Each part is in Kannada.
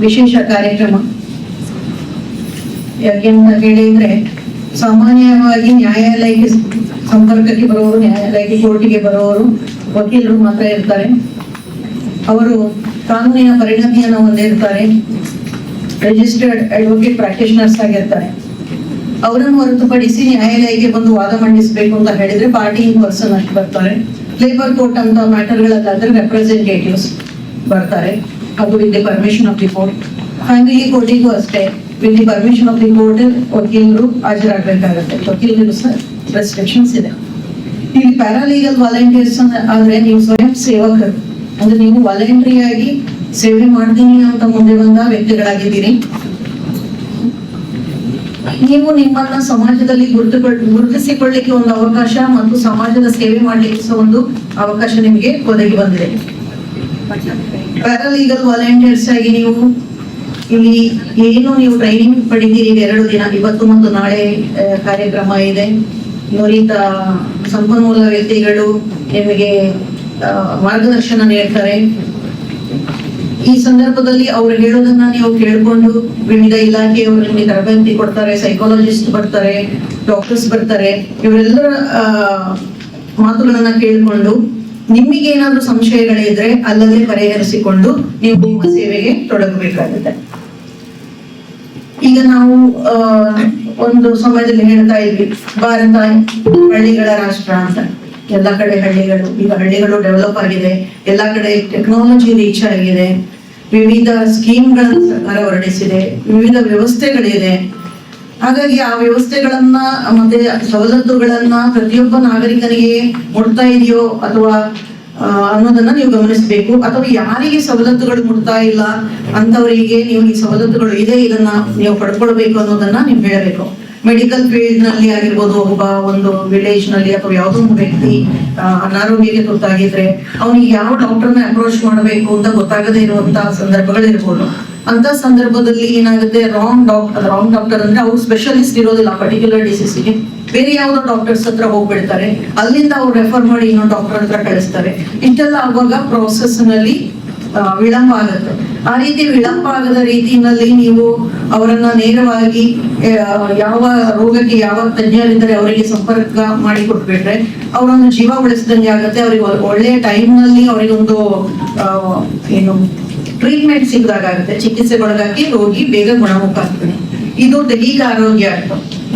ವಿಶೇಷ ಕಾರ್ಯಕ್ರಮ. ಯಾಕೆಂತ ಹೇಳಿದ್ರೆ ಸಾಮಾನ್ಯವಾಗಿ ನ್ಯಾಯಾಲಯಕ್ಕೆ ಸಂಪರ್ಕಕ್ಕೆ ಬರುವವರು, ನ್ಯಾಯಾಲಯಕ್ಕೆ ಕೋರ್ಟಿಗೆ ಬರುವವರು ವಕೀಲರು ಮಾತ್ರ ಇರ್ತಾರೆ. ಅವರು ಕಾನೂನಿನ ಪರಿಣತಿಯನ್ನು ಹೊಂದಿರ್ತಾರೆ, ರಿಜಿಸ್ಟರ್ಡ್ ಅಡ್ವೊಕೇಟ್ ಪ್ರಾಕ್ಟೀಷನರ್ಸ್ ಆಗಿರ್ತಾರೆ. ಅವರನ್ನು ಹೊರತುಪಡಿಸಿ ನ್ಯಾಯಾಲಯಕ್ಕೆ ಬಂದು ವಾದ ಮಂಡಿಸಬೇಕು ಅಂತ ಹೇಳಿದ್ರೆ ಪಾರ್ಟಿ ಇನ್ ಪರ್ಸನ್ ಅಷ್ಟು ಬರ್ತಾರೆ. ಲೇಬರ್ ಕೋರ್ಟ್ ಅಂತ ಮ್ಯಾಟರ್ಗಳಲ್ಲಾದ್ರೆ ರೆಪ್ರೆಸೆಂಟೇಟಿವ್ಸ್ ಬರ್ತಾರೆ, ಅದು with the permission of the court. Family ಕೋರ್ಟಿಗೂ ಅಷ್ಟೇ, with the permission of the court ವಕೀಲರು ಹಾಜರಾಗಬೇಕಾಗುತ್ತೆ. ವಕೀಲರು ಸಹ ರೆಸ್ಟ್ರಿಕ್ಷನ್ಸ್ ಇದೆ. ಇಲ್ಲಿ ಪ್ಯಾರಾಲೀಗಲ್ ವಾಲಂಟಿಯರ್ಸ್ ಆದ್ರೆ ನೀವು ಸ್ವಯಂ ಸೇವಕರು, ಅಂದ್ರೆ ನೀವು ವಾಲಂಟರಿಯಾಗಿ ಸೇವೆ ಮಾಡ್ತೀನಿ ಅಂತ ಮುಂದೆ ಬಂದ ವ್ಯಕ್ತಿಗಳಾಗಿದ್ದೀರಿ. ನೀವು ನಿಮ್ಮನ್ನ ಸಮಾಜದಲ್ಲಿ ಗುರುತಿಸಿಕೊಳ್ಳಿಕ್ಕೆ ಒಂದು ಅವಕಾಶ ಮತ್ತು ಸಮಾಜದ ಸೇವೆ ಮಾಡ್ಲಿಕ್ಕೆ ಸಹ ಒಂದು ಅವಕಾಶ ನಿಮಗೆ ಒದಗಿ ಬಂದಿದೆ. ಪ್ಯಾರಾಲೀಗಲ್ ವಾಲಂಟಿಯರ್ಸ್ ಆಗಿ ನೀವು ಇಲ್ಲಿ ಏನು ನೀವು ಟ್ರೈನಿಂಗ್ ಪಡಿತೀರಿ, 2 ದಿನ, ಇವತ್ತು ಮತ್ತು ನಾಳೆ ಕಾರ್ಯಕ್ರಮ ಇದೆ. ನುರಿತ ಸಂಪನ್ಮೂಲ ವ್ಯಕ್ತಿಗಳು ನಿಮಗೆ ಮಾರ್ಗದರ್ಶನ ನೀಡ್ತಾರೆ. ಈ ಸಂದರ್ಭದಲ್ಲಿ ಅವ್ರು ಹೇಳೋದನ್ನ ನೀವು ಕೇಳ್ಕೊಂಡು ವಿವಿಧ ಇಲಾಖೆಯವರು ನಿಮಗೆ ತರಬೇತಿ ಕೊಡ್ತಾರೆ, ಸೈಕಾಲಜಿಸ್ಟ್ ಬರ್ತಾರೆ, ಡಾಕ್ಟರ್ಸ್ ಬರ್ತಾರೆ. ಇವರೆಲ್ಲರ ಮಾತುಗಳನ್ನ ಕೇಳಿಕೊಂಡು ನಿಮಗೆ ಏನಾದ್ರೂ ಸಂಶಯಗಳಿದ್ರೆ ಅಲ್ಲದೆ ಪರಿಹರಿಸಿಕೊಂಡು ನೀವು ನಿಮ್ಮ ಸೇವೆಗೆ ತೊಡಗಬೇಕಾಗುತ್ತೆ. ಈಗ ನಾವು ಒಂದು ಸಮಯದಲ್ಲಿ ಹೇಳ್ತಾ ಇದ್ವಿ ಭಾರತ ಹಳ್ಳಿಗಳ ರಾಷ್ಟ್ರ ಅಂತ. ಎಲ್ಲ ಕಡೆ ಹಳ್ಳಿಗಳು, ಈಗ ಹಳ್ಳಿಗಳು ಡೆವಲಪ್ ಆಗಿದೆ, ಎಲ್ಲ ಕಡೆ ಟೆಕ್ನಾಲಜಿ ರೀಚ್ ಆಗಿದೆ, ವಿವಿಧ ಸ್ಕೀಮ್ಗಳನ್ನು ಸರ್ಕಾರ ಹೊರಡಿಸಿದೆ, ವಿವಿಧ ವ್ಯವಸ್ಥೆಗಳಿದೆ. ಹಾಗಾಗಿ ಆ ವ್ಯವಸ್ಥೆಗಳನ್ನ ಮತ್ತೆ ಸವಲತ್ತುಗಳನ್ನ ಪ್ರತಿಯೊಬ್ಬ ನಾಗರಿಕನಿಗೆ ಮುಟ್ತಾ ಇದೆಯೋ ಅಥವಾ ಅನ್ನೋದನ್ನ ನೀವು ಗಮನಿಸಬೇಕು. ಅಥವಾ ಯಾರಿಗೆ ಸವಲತ್ತುಗಳು ಮುಟ್ತಾ ಇಲ್ಲ ಅಂತವರಿಗೆ ನೀವು ಈ ಸವಲತ್ತುಗಳು ಇದೆ, ಇದನ್ನ ನೀವು ಪಡ್ಕೊಳ್ಬೇಕು ಅನ್ನೋದನ್ನ ನೀವು ಹೇಳಬೇಕು. ಮೆಡಿಕಲ್ ಫೀಲ್ಡ್ ನಲ್ಲಿ ಆಗಿರ್ಬೋದು, ಒಬ್ಬ ಒಂದು ವಿಲೇಜ್ ನಲ್ಲಿ ಅಥವಾ ಯಾವುದೋ ಒಂದು ವ್ಯಕ್ತಿ ಅನಾರೋಗ್ಯಕ್ಕೆ ತುತ್ತಾಗಿದ್ರೆ ಅವನಿಗೆ ಯಾವ ಡಾಕ್ಟರ್ನ ಅಪ್ರೋಚ್ ಮಾಡಬೇಕು ಅಂತ ಗೊತ್ತಾಗದೇ ಇರುವಂತಹ ಸಂದರ್ಭಗಳಿರ್ಬೋದು. ಅಂತ ಸಂದರ್ಭದಲ್ಲಿ ಏನಾಗುತ್ತೆ, ರಾಂಗ್ ಡಾಕ್ಟರ್ ಅಂದ್ರೆ ಅವ್ರು ಸ್ಪೆಷಲಿಸ್ಟ್ ಇರೋದಿಲ್ಲ ಪರ್ಟಿಕ್ಯುಲರ್ ಡಿಸೀಸ್ಗೆ, ಬೇರೆ ಯಾವುದೋ ಡಾಕ್ಟರ್ಸ್ ಹತ್ರ ಹೋಗ್ಬಿಡ್ತಾರೆ, ಅಲ್ಲಿಂದ ಅವ್ರು ರೆಫರ್ ಮಾಡಿ ಇನ್ನೊಂದು ಡಾಕ್ಟರ್ ಹತ್ರ ಕಳಿಸ್ತಾರೆ. ಇಷ್ಟೆಲ್ಲ ಆಗುವಾಗ ಪ್ರೋಸೆಸ್ ನಲ್ಲಿ ವಿಳಂಬ ಆಗುತ್ತೆ. ಆ ರೀತಿ ವಿಳಂಬ ಆಗದ ರೀತಿಯಲ್ಲಿ ನೀವು ಅವರನ್ನ ನೇರವಾಗಿ ಯಾವ ರೋಗಕ್ಕೆ ಯಾವ ತಜ್ಞರಿದ್ದಾರೆ ಅವರಿಗೆ ಸಂಪರ್ಕ ಮಾಡಿ ಕೊಟ್ಬಿಟ್ರೆ ಅವರನ್ನು ಜೀವ ಉಳಿಸಿದಂಗೆ ಆಗುತ್ತೆ. ಅವ್ರಿಗೆ ಒಳ್ಳೆಯ ಟೈಮ್ ನಲ್ಲಿ ಅವರಿಗೊಂದು ಏನು ಟ್ರೀಟ್ಮೆಂಟ್ ಸಿಗದಾಗುತ್ತೆ, ಚಿಕಿತ್ಸೆಗೊಳಗಾಗಿ ರೋಗಿ ಬೇಗ ಗುಣಮುಖ ಆಗ್ತಾನೆ. ಇದು ದೈಹಿಕ ಆರೋಗ್ಯ.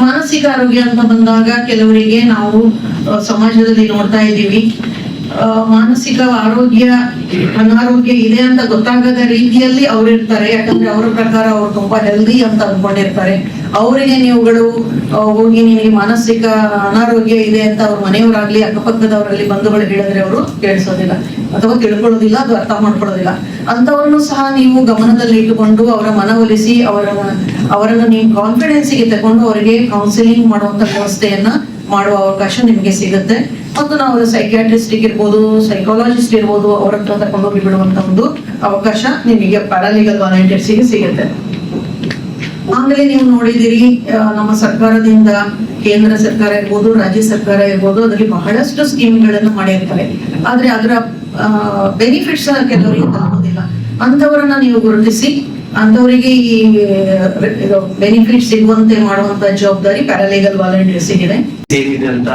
ಮಾನಸಿಕ ಆರೋಗ್ಯ ಅಂತ ಬಂದಾಗ ಕೆಲವರಿಗೆ ನಾವು ಸಮಾಜದಲ್ಲಿ ನೋಡ್ತಾ ಇದ್ದೀವಿ, ಮಾನಸಿಕ ಆರೋಗ್ಯ ಅನಾರೋಗ್ಯ ಇದೆ ಅಂತ ಗೊತ್ತಾಗದ ರೀತಿಯಲ್ಲಿ ಅವ್ರು ಇರ್ತಾರೆ. ಯಾಕಂದ್ರೆ ಅವರ ಪ್ರಕಾರ ಅವ್ರು ತುಂಬಾ ಹೆಲ್ದಿ ಅಂತ ಅನ್ಕೊಂಡಿರ್ತಾರೆ. ಅವರಿಗೆ ನೀವುಗಳು ಹೋಗಿ ನಿನಗೆ ಮಾನಸಿಕ ಅನಾರೋಗ್ಯ ಇದೆ ಅಂತ ಅವ್ರ ಮನೆಯವರಾಗ್ಲಿ ಅಕ್ಕಪಕ್ಕದವರಲ್ಲಿ ಬಂಧುಗಳು ಹೇಳಿದ್ರೆ ಅವರು ಕೇಳಿಸೋದಿಲ್ಲ ಅಥವಾ ತಿಳ್ಕೊಳ್ಳೋದಿಲ್ಲ, ಅದು ಅರ್ಥ ಮಾಡ್ಕೊಳ್ಳೋದಿಲ್ಲ. ಅಂತವ್ರನ್ನು ಸಹ ನೀವು ಗಮನದಲ್ಲಿ ಇಟ್ಟುಕೊಂಡು ಅವರ ಮನವೊಲಿಸಿ ಅವರನ್ನು ನೀವು ಕಾನ್ಫಿಡೆನ್ಸ್ಗೆ ತಗೊಂಡು ಅವರಿಗೆ ಕೌನ್ಸಿಲಿಂಗ್ ಮಾಡುವಂತ ವ್ಯವಸ್ಥೆಯನ್ನ ಮಾಡುವ ಅವಕಾಶ ನಿಮಗೆ ಸಿಗುತ್ತೆ. ಮತ್ತು ನಾವು ಸೈಕ್ಯಾಟ್ರಿಸ್ಟ್ ಇರ್ಬೋದು, ಸೈಕಾಲಜಿಸ್ಟ್ ಇರ್ಬೋದು, ಅವರ ಹತ್ರ ತಗೊಂಡೋಗಿ ಬಿಡುವಂತ ಒಂದು ಅವಕಾಶ ನಿಮಗೆ ಪ್ಯಾರಾಲೀಗಲ್ ವಾಲಂಟಿಯರ್ಸ್ಗೆ ಸಿಗುತ್ತೆ. ಆಮೇಲೆ ನೀವು ನೋಡಿದಿರಿ, ನಮ್ಮ ಸರ್ಕಾರದಿಂದ ಕೇಂದ್ರ ಸರ್ಕಾರ ಇರ್ಬೋದು, ರಾಜ್ಯ ಸರ್ಕಾರ ಇರ್ಬೋದು, ಅದರಲ್ಲಿ ಬಹಳಷ್ಟು ಸ್ಕೀಮ್ಗಳನ್ನು ಮಾಡಿರ್ತಾರೆ. ಆದ್ರೆ ಅದರ ಬೆನಿಫಿಟ್ಸ್ ಕೆಲವರಿಗೆ ತಲುಪೋದಿಲ್ಲ. ಅಂತವರನ್ನ ನೀವು ಗುರುತಿಸಿ ಅಂತವರಿಗೆ ಈ ಬೆನಿಫಿಟ್ ಸಿಗುವಂತೆ ಮಾಡುವಂತ ಜವಾಬ್ದಾರಿ ಪ್ಯಾರಾಲೀಗಲ್ ವಾಲಂಟಿಯರ್ಸ್ ಇದೆ ಅಂತ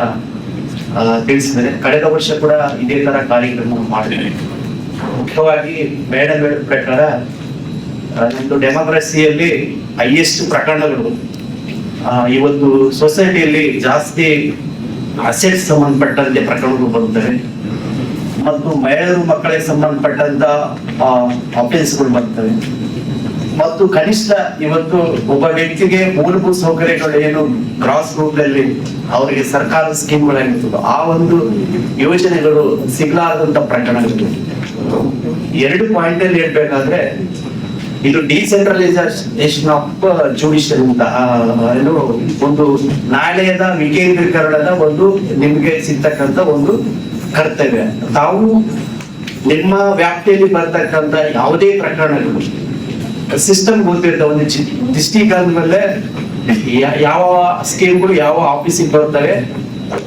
ತಿಳಿಸಿದರೆ, ಕಳೆದ ವರ್ಷ ಕೂಡ ಇದೇ ತರ ಕಾರ್ಯಕ್ರಮ ಮಾಡಿದ್ದೇವೆ. ಮುಖ್ಯವಾಗಿ ಮೇಡಮ್ ಪ್ರಕಾರ ನಮ್ದು ಡೆಮೋಕ್ರಸಿಯಲ್ಲಿ ಹೈಯೆಸ್ಟ್ ಪ್ರಕರಣಗಳು ಇವತ್ತು ಸೊಸೈಟಿಯಲ್ಲಿ ಜಾಸ್ತಿ ಅಸೆಟ್ ಸಂಬಂಧಪಟ್ಟಂತೆ ಪ್ರಕರಣಗಳು ಬರುತ್ತವೆ ಮತ್ತು ಮಹಿಳೆಯರು ಮಕ್ಕಳಿಗೆ ಸಂಬಂಧಪಟ್ಟಂತ ಅಫೆನ್ಸ್ಗಳು ಬರ್ತವೆ. ಮತ್ತು ಕನಿಷ್ಠ ಇವತ್ತು ಒಬ್ಬ ವ್ಯಕ್ತಿಗೆ ಮೂಲಭೂತ ಸೌಕರ್ಯಗಳು ಏನು ಕ್ರಾಸ್ ರೂಟ್ ಅಲ್ಲಿ ಅವರಿಗೆ ಸರ್ಕಾರದ ಸ್ಕೀಮ್ಗಳಾಗಿರ್ತದೆ, ಆ ಒಂದು ಯೋಜನೆಗಳು ಸಿಗ್ಲಾರದಂತ ಪ್ರಕರಣಗಳು. 2 ಪಾಯಿಂಟ್ ಅಲ್ಲಿ ಹೇಳ್ಬೇಕಾದ್ರೆ, ಇದು ಡಿಸೆಂಟ್ರಲೈಸೇಷನ್ ಆಫ್ ಜುಡಿಷಿಯಲ್ ಅಂತ ಏನು ಒಂದು ನ್ಯಾಯಾಲಯದ ವಿಕೇಂದ್ರೀಕರಣದ ಒಂದು ನಿಮ್ಗೆ ಸಿಗ್ತಕ್ಕಂತ ಒಂದು ಕರ್ತವ್ಯ. ತಾವು ನಿಮ್ಮ ವ್ಯಾಪ್ತಿಯಲ್ಲಿ ಬರ್ತಕ್ಕಂತ ಯಾವುದೇ ಪ್ರಕರಣಗಳು ಸಿಸ್ಟಮ್ ಗೊತ್ತಿರ್ತವೆ. ಒಂದು ಡಿಸ್ಟ್ರಿಕ್ಟ್ ಆದ್ಮೇಲೆ ಯಾವ ಸ್ಕೀಮ್ಗಳು ಯಾವ ಆಫೀಸಿಗೆ ಬರ್ತವೆ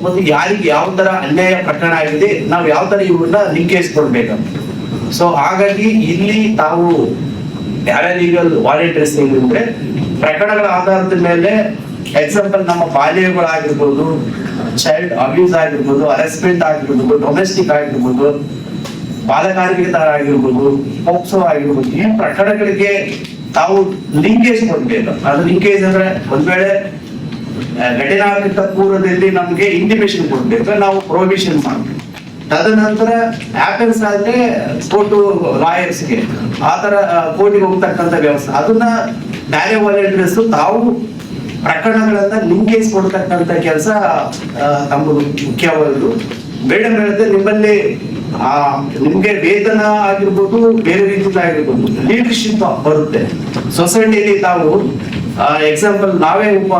ಮತ್ತು ಯಾರಿಗೆ ಯಾವ ತರ ಅನ್ಯಾಯ ಪ್ರಕರಣ ಆಗಿದೆ, ನಾವು ಯಾವ ತರ ಇವ್ರನ್ನ ಲಿಂಕೇಜ್ ಕೊಡ್ಬೇಕು. ಸೊ ಹಾಗಾಗಿ ಇಲ್ಲಿ ತಾವು ಪ್ಯಾರಾಲೀಗಲ್ ವಾಲಂಟಿಯರ್ಸ್ ಏನಿದ್ರೆ ಪ್ರಕರಣಗಳ ಆಧಾರದ ಮೇಲೆ ಎಕ್ಸಾಂಪಲ್ ನಮ್ಮ ಬಾಲ್ಯಗಳಾಗಿರ್ಬೋದು, ಚೈಲ್ಡ್ ಅಬ್ಯೂಸ್ ಆಗಿರ್ಬೋದು, ಹರಾಸ್ಮೆಂಟ್ ಆಗಿರ್ಬೋದು, ಡೊಮೆಸ್ಟಿಕ್ ಆಗಿರ್ಬೋದು, ಬಾಲಕಾರ್ಮಿಕತೆ ಆಗಿರ್ಬೋದು, ಪೋಕ್ಸೋ ಆಗಿರ್ಬೋದು, ಈ ಪ್ರಕರಣಗಳಿಗೆ ತಾವು ಲಿಂಕೇಜ್ ಕೊಡ್ಬೇಕು. ಅದು ಲಿಂಕೇಜ್ ಅಂದ್ರೆ ಒಂದ್ ವೇಳೆ ಘಟನೆ ಆಗಲಿಕ್ಕೆ ಪೂರ್ವದಲ್ಲಿ ನಮ್ಗೆ ಇಂಟಿಮೇಷನ್ ಕೊಡ್ಬೇಕು, ನಾವು ಪ್ರೊಹಿಬಿಷನ್ ಮಾಡ್ಬೇಕು. ತದನಂತರ ಆಪಲ್ಸ್ ಆದ್ರೆ ಕೋರ್ಟು ಲಾಯರ್ಸ್ಗೆ ಆ ತರ ಕೋರ್ಟಿಗೆ ಹೋಗ್ತಕ್ಕಂಥ ವ್ಯವಸ್ಥೆ, ಅದನ್ನ ಬೇರೆ ವಾಲಂಟಿಯರ್ಸ್ ತಾವು ಪ್ರಕರಣಗಳನ್ನ ಲಿಂಕೇಜ್ ಕೊಡ್ತಕ್ಕಂಥ ಕೆಲಸ ನಮ್ಮದು ಮುಖ್ಯವಾದದ್ದು. ಮೇಡಮ್ ಹೇಳಿದ್ರೆ ನಿಮ್ಮಲ್ಲಿ ನಿಮ್ಗೆ ವೇತನ ಆಗಿರ್ಬೋದು, ಬೇರೆ ರೀತಿಯಿಂದ ಆಗಿರ್ಬೋದು, ಲೀಡರ್ಶಿಪ್ ಬರುತ್ತೆ ಸೊಸೈಟಿಯಲ್ಲಿ. ತಾವು ಎಕ್ಸಾಂಪಲ್ ನಾವೇ ಒಬ್ಬ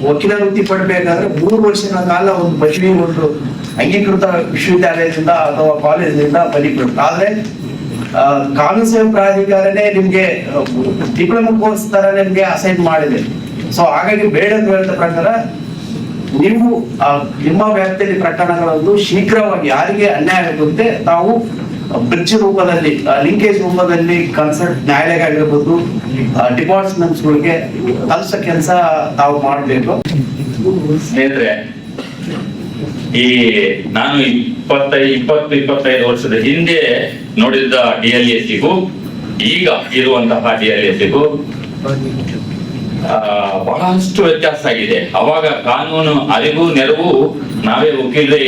ವಕೀಲ ವೃತ್ತಿ ಪಡ್ಬೇಕಾದ್ರೆ 3 ವರ್ಷಗಳ ಕಾಲ ಒಂದು ಪದವಿ ಒಂದು ಅಂಗೀಕೃತ ವಿಶ್ವವಿದ್ಯಾಲಯದಿಂದ ಅಥವಾ ಕಾಲೇಜಿನಿಂದ ಪದವಿಪಡುತ್ತೆ. ಆದ್ರೆ ಕಾನೂನು ಸೇವಾ ಪ್ರಾಧಿಕಾರನೇ ನಿಮ್ಗೆ ಡಿಪ್ಲೊಮಾ ಕೋರ್ಸ್ ತರ ನಿಮ್ಗೆ ಅಸೈನ್ ಮಾಡಿದೆ. ಸೊ ಹಾಗಾಗಿ ಮೇಡಮ್ ಹೇಳಿದ ಪ್ರಕಾರ ನೀವು ನಿಮ್ಮ ವ್ಯಾಪ್ತಿಯಲ್ಲಿ ಪ್ರಕರಣಗಳನ್ನು ಶೀಘ್ರವಾಗಿ ಯಾರಿಗೆ ಅನ್ಯಾಯ ಆಗುತ್ತೆ ತಾವು ಬ್ರಿಡ್ಜ್ ರೂಪದಲ್ಲಿ, ಲಿಂಕೇಜ್ ರೂಪದಲ್ಲಿ ಕನ್ಸಲ್ಟ್ ನ್ಯಾಯಾಲಯ ಆಗಿರ್ಬೋದು, ಡಿಪಾರ್ಟ್ಮೆಂಟ್ಸ್ ಗಳಿಗೆ ತಲುಪಿಸೋ ಕೆಲಸ ತಾವು ಮಾಡಬೇಕು. ಸ್ನೇಹಿತರೆ, ಈ ನಾನು 20-25 ವರ್ಷದ ಹಿಂದೆ ನೋಡಿದ್ದ DLACಗೂ ಈಗ ಇರುವಂತಹ DLACಗೂ ಬಹಳಷ್ಟು ವ್ಯತ್ಯಾಸ ಆಗಿದೆ. ಅವಾಗ ಕಾನೂನು ಅರಿವು ನೆರವು ನಾವೇ ವಕೀಲರೇ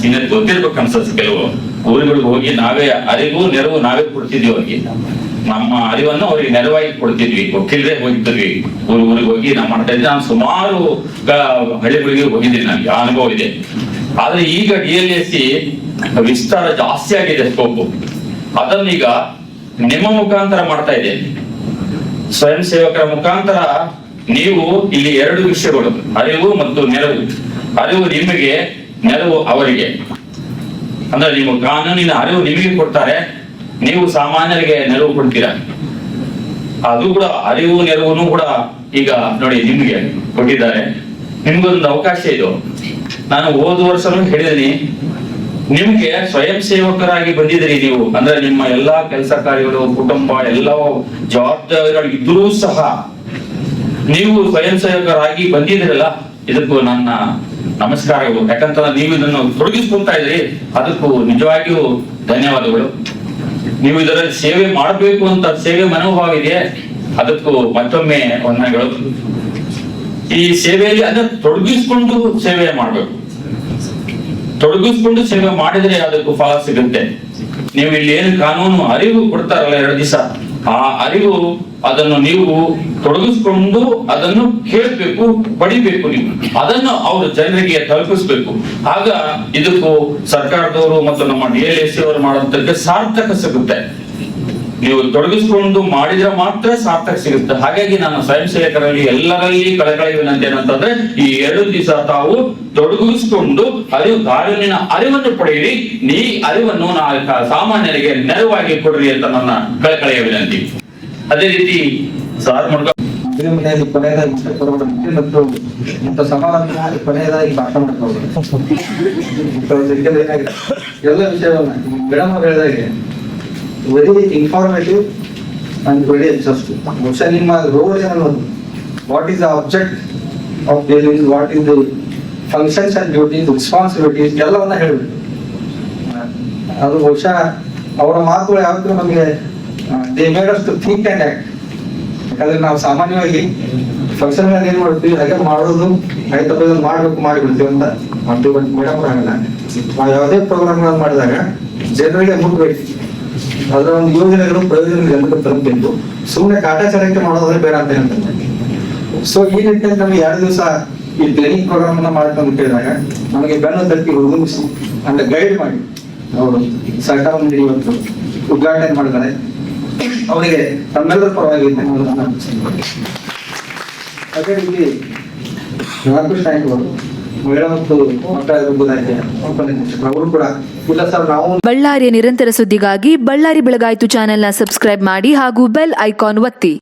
ಸೀನಿಯರ್ ಗೊತ್ತಿರ್ಬೇಕು ಅನ್ಸುತ್ತೆ. ಕೆಲವು ಊರುಗಳಿಗೆ ಹೋಗಿ ನಾವೇ ಅರಿವು ನೆರವು ನಾವೇ ಕೊಡ್ತಿದ್ವಿ. ಹೋಗಿ ನಮ್ಮ ಅರಿವನ್ನು ಅವ್ರಿಗೆ ನೆರವಾಗಿ ಕೊಡ್ತಿದ್ವಿ, ವಕೀಲರೇ ಹೋಗಿದ್ವಿ ಊರಿಗೆ ಹೋಗಿ ನಾವು ಮಾಡ್ತಾ ಇದ್ದೆ. ನಾನು ಸುಮಾರು ಹಳ್ಳಿಗಳಿಗೆ ಹೋಗಿದ್ದೀನಿ, ನನಗೆ ಆ ಅನುಭವ ಇದೆ. ಆದ್ರೆ ಈಗ DLAC ವಿಸ್ತಾರ ಜಾಸ್ತಿ ಆಗಿದೆ ಸ್ಕೋಪು. ಅದನ್ನೀಗ ನಿಮ್ಮ ಮುಖಾಂತರ ಮಾಡ್ತಾ ಇದೆ, ಸ್ವಯಂ ಸೇವಕರ ಮುಖಾಂತರ. ನೀವು ಇಲ್ಲಿ 2 ವಿಷಯಗಳು, ಅರಿವು ಮತ್ತು ನೆರವು. ಅರಿವು ನಿಮಗೆ, ನೆರವು ಅವರಿಗೆ. ಅಂದ್ರೆ ನೀವು ಕಾನೂನಿನ ಅರಿವು ನಿಮಗೆ ಕೊಡ್ತಾರೆ, ನೀವು ಸಾಮಾನ್ಯರಿಗೆ ನೆರವು ಕೊಡ್ತೀರಾ. ಅದು ಕೂಡ ಅರಿವು ನೆರವು ಕೂಡ ಈಗ ನೋಡಿ ನಿಮ್ಗೆ ಕೊಟ್ಟಿದ್ದಾರೆ. ನಿಮ್ಗೊಂದು ಅವಕಾಶ ಇದು. ನಾನು ಹೋದ ವರ್ಷನೂ ಹೇಳಿದೀನಿ, ನಿಮ್ಗೆ ಸ್ವಯಂ ಸೇವಕರಾಗಿ ಬಂದಿದ್ದೀರಿ ನೀವು. ಅಂದ್ರೆ ನಿಮ್ಮ ಎಲ್ಲಾ ಕೆಲಸ ಕಾರ್ಯಗಳು, ಕುಟುಂಬ ಎಲ್ಲ ಜವಾಬ್ದಾರಿಗಳು ಇದ್ರೂ ಸಹ ನೀವು ಸ್ವಯಂ ಸೇವಕರಾಗಿ ಬಂದಿದ್ದೀರಲ್ಲ, ಇದಕ್ಕೂ ನನ್ನ ನಮಸ್ಕಾರಗಳು. ಯಾಕಂತಂದ್ರೆ ನೀವು ಇದನ್ನು ತೊಡಗಿಸ್ಕೊಂತಾ ಇದ್ರಿ, ಅದಕ್ಕೂ ನಿಜವಾಗಿಯೂ ಧನ್ಯವಾದಗಳು. ನೀವು ಇದರಲ್ಲಿ ಸೇವೆ ಮಾಡಬೇಕು ಅಂತ ಸೇವೆ ಮನೋಭಾವ ಇದೆ, ಅದಕ್ಕೂ ಮತ್ತೊಮ್ಮೆ ವಂದನೆಗಳು. ಈ ಸೇವೆಯಲ್ಲಿ ಅದನ್ನು ತೊಡಗಿಸ್ಕೊಂಡು ಸೇವೆ ಮಾಡ್ಬೇಕು. ತೊಡಗಿಸ್ಕೊಂಡು ಸೇವೆ ಮಾಡಿದ್ರೆ ಅದಕ್ಕೂ ಫಲ ಸಿಗುತ್ತೆ. ನೀವು ಇಲ್ಲಿ ಏನು ಕಾನೂನು ಅರಿವು ಕೊಡ್ತಾರಲ್ಲ 2 ದಿವಸ, ಆ ಅರಿವು ಅದನ್ನು ನೀವು ತೊಡಗಿಸ್ಕೊಂಡು ಅದನ್ನು ಕೇಳಬೇಕು, ಪಡಿಬೇಕು. ನೀವು ಅದನ್ನು ಅವರು ಜನರಿಗೆ ತಲುಪಿಸ್ಬೇಕು. ಆಗ ಇದಕ್ಕೂ ಸರ್ಕಾರದವರು ಮತ್ತು ನಮ್ಮ DLAC ಅವರು ಮಾಡುವಂತಕ್ಕೆ ಸಾರ್ಥಕ ಸಿಗುತ್ತೆ. ನೀವು ತೊಡಗಿಸ್ಕೊಂಡು ಮಾಡಿದ್ರೆ ಮಾತ್ರ ಸಾರ್ಥಕ ಸಿಗುತ್ತೆ. ಹಾಗಾಗಿ ನಾನು ಸ್ವಯಂ ಸೇವಕರಲ್ಲಿ ಎಲ್ಲರಲ್ಲಿ ಕಳಕಳಿ ವಿನಂತಿ ಏನಂತಂದ್ರೆ, ಈ 2 ದಿವಸ ತಾವು ತೊಡಗಿಸ್ಕೊಂಡು ಕಾನೂನಿನ ಅರಿವನ್ನು ಪಡೆಯಿರಿ. ಈ ಅರಿವನ್ನು ಸಾಮಾನ್ಯರಿಗೆ ನೆರವಾಗಿ ಕೊಡ್ರಿ ಅಂತ ನನ್ನ ಕಳಕಳಿಯ ವಿನಂತಿ. ಅದೇ ರೀತಿ ಸಾರ್ ಮತ್ತು ಇಂಥ ಸಮಾರಂಭ ಕೊನೆಯದಾಗಿ ಭಾಷಣ ಮಾಡ್ಕೊಂಡು ಎಲ್ಲ ವಿಷಯಗಳನ್ನ ಮೇಡಮ್ ಅವ್ರು ಹೇಳಿದಾಗೆ very informative and very exhaustive. ಬಹುಶಃ ನಿಮ್ಮ ರೋಲ್ ಅನ್ನೋದು, what is the object of dealing, what is the functions and duties, responsibilities ಎಲ್ಲವನ್ನ ಹೇಳ್ಬೇಕು. ಅದು ಬಹುಶಃ ಅವರ ಮಾತುಗಳು ಯಾವತ್ತೂ ನಮಗೆ they made us to think and act. ಯಾಕಂದ್ರೆ ನಾವು ಸಾಮಾನ್ಯವಾಗಿ ಫಂಕ್ಷನ್ ಏನ್ ಮಾಡ್ತೀವಿ, ಹಾಗೆ ಮಾಡೋದು, ಆಯ್ತು ಮಾಡ್ಬೇಕು ಮಾಡಿಬಿಡ್ತೀವಿ ಅಂತ ಮಾಡ್ತೀವಿ. ಬಟ್ ಮೇಡಮ್ ಆಗಲ್ಲ. ನಾವು ಯಾವುದೇ ಪ್ರೋಗ್ರಾಮ್ಗಳನ್ನು ಮಾಡಿದಾಗ ಜನರಿಗೆ ಮುಟ್ಬೇಕು, ಅದರ ಒಂದು ಯೋಜನೆಗಳು ಪ್ರಯೋಜನಗಳು ಎಲ್ಲರೂ ತಲುಪಬೇಕು. ಸುಮ್ಮನೆ ಕಾಟಾಚಾರಕ್ಕೆ ಮಾಡೋದ್ರೆ ಬೇಡ ಅಂತ ಹೇಳ್ತಾರೆ. ಸೊ ಈ ನಿಟ್ಟಿನಲ್ಲಿ ನಮಗೆ 2 ದಿವಸ ಈ ಟ್ರೈನಿಂಗ್ ಪ್ರೋಗ್ರಾಮ್ ಅನ್ನ ಮಾಡ್ಕೊಂಡು ಕೇಳಿದಾಗ ನಮಗೆ ಬೆನ್ನು ತಟ್ಟಿ ಹುಡುಗಿಸಿ ಅಂದ್ರೆ ಗೈಡ್ ಮಾಡಿ ಅವರು ಸರ್ಕಾರ ಇವತ್ತು ಉದ್ಘಾಟನೆ ಮಾಡಿದ್ದಾರೆ. ಅವರಿಗೆ ತಮ್ಮೆಲ್ಲರ ಪರವಾಗಿ ಅದೇ ರೀತಿ ರಾಮಕೃಷ್ಣ ನಾಯ್ಕರು ಅವರು ಕೂಡ ಇಲ್ಲ ಸರ್ ನಾವು. ಬಳ್ಳಾರಿಯ ನಿರಂತರ ಸುದ್ದಿಗಾಗಿ ಬಳ್ಳಾರಿ ಬೆಳಗಾಯಿತು ಚಾನೆಲ್ನ ಸಬ್ಸ್ಕ್ರೈಬ್ ಮಾಡಿ ಹಾಗೂ ಬೆಲ್ ಐಕಾನ್ ಒತ್ತಿ.